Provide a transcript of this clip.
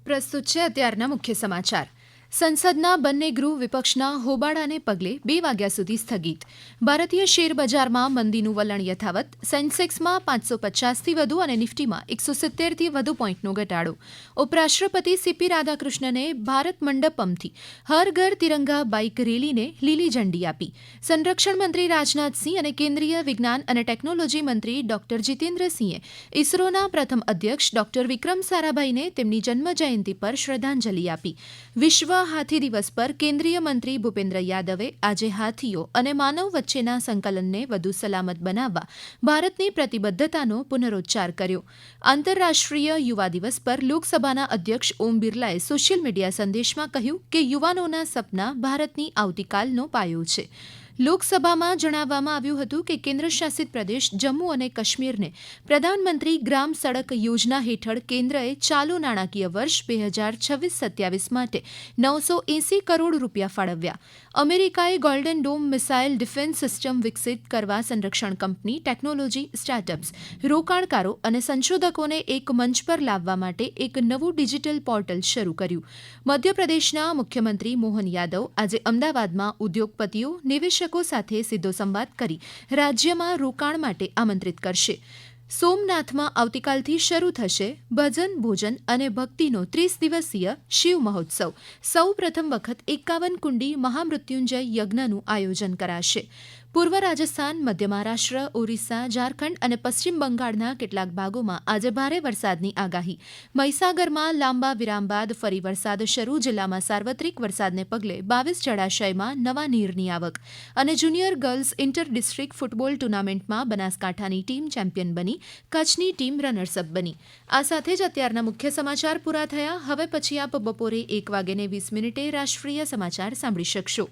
પ્રસ્તુત છે અત્યારના મુખ્ય સમાચાર. સંસદના બંને ગૃહ વિપક્ષના હોબાળાને પગલે 2 વાગ્યા સુધી સ્થગિત. ભારતીય શેરબજારમાં મંદીનું વલણ યથાવત. સેન્સેક્સમાં 550થી વધુ અને નિફ્ટીમાં 170થી વધુ પોઈન્ટનો ઘટાડો. ઉપરાષ્ટ્રપતિ સીપી રાધાકૃષ્ણને ભારત મંડપમથી હર ઘર તિરંગા બાઇક રેલીને લીલી ઝંડી આપી. સંરક્ષણ મંત્રી રાજનાથસિંહ અને કેન્દ્રીય વિજ્ઞાન અને ટેકનોલોજી મંત્રી ડોક્ટર જીતેન્દ્રસિંહે ઇસરોના પ્રથમ અધ્યક્ષ ડોક્ટર વિક્રમ સારાભાઈને તેમની જન્મજયંતિ પર શ્રદ્ધાંજલિ આપી. વિશ્વ હાથી દિવસ પર કેન્દ્રીય મંત્રી ભૂપેન્દ્ર યાદવે આજે હાથીઓ અને માનવ વચ્ચેના સંકલનને વધુ સલામત બનાવવા ભારતની પ્રતિબદ્ધતાનો પુનરોચ્ચાર કર્યો. આંતરરાષ્ટ્રીય યુવા દિવસ પર લોકસભાના અધ્યક્ષ ઓમ બિરલાએ સોશિયલ મીડિયા સંદેશમાં કહ્યું કે યુવાનોના સપના ભારતની આવતીકાલનો પાયો છે. લોકસભામાં જણાવવામાં આવ્યું હતું કે કેન્દ્રશાસિત પ્રદેશ જમ્મુ અને કાશ્મીરને પ્રધાનમંત્રી ગ્રામ સડક યોજના હેઠળ કેન્દ્રએ ચાલુ નાણાકીય વર્ષ 2026-27 માટે 980 કરોડ રૂપિયા ફાળવ્યા. અમેરિકાએ golden dome missile defence system વિકસિત કરવા સંરક્ષણ કંપની, ટેકનોલોજી સ્ટાર્ટઅપ્સ, રોકાણકારો અને સંશોધકોને એક મંચ પર લાવવા માટે એક નવું ડિજિટલ પોર્ટલ શરૂ કર્યું. મધ્યપ્રદેશના મુખ્યમંત્રી મોહન યાદવ આજે અમદાવાદમાં ઉદ્યોગપતિઓ, નિવેશકો સાથે સીધો સંવાદ કરી રાજ્યમાં રોકાણ માટે આમંત્રિત કરશે. સોમનાથમાં આવતીકાલથી શરૂ થશે ભજન, ભોજન અને ભક્તિનો 30 દિવસીય શિવ મહોત્સવ. સૌ પ્રથમ વખત 51 કુંડી મહામૃત્યુંજય યજ્ઞનું આયોજન કરાશે. પૂર્વ રાજસ્થાન, મધ્ય મહારાષ્ટ્ર, ઓરિસ્સા, ઝારખંડ અને પશ્ચિમ બંગાળના કેટલાક ભાગોમાં આજે ભારે વરસાદની આગાહી. મહીસાગરમાં લાંબા વિરામ બાદ ફરી વરસાદ શરૂ. જિલ્લામાં સાર્વત્રિક વરસાદને પગલે 22 જળાશયમાં નવા નીરની આવક. અને junior girls inter district football ટુર્નામેન્ટમાં બનાસકાંઠાની ટીમ ચેમ્પિયન બની, કચ્છની ટીમ રનર્સઅપ બની. આ સાથે જ અત્યારના મુખ્ય સમાચાર પૂરા થયા. હવે પછી આપ બપોરે 1:20 રાષ્ટ્રીય સમાચાર સાંભળી શકશો.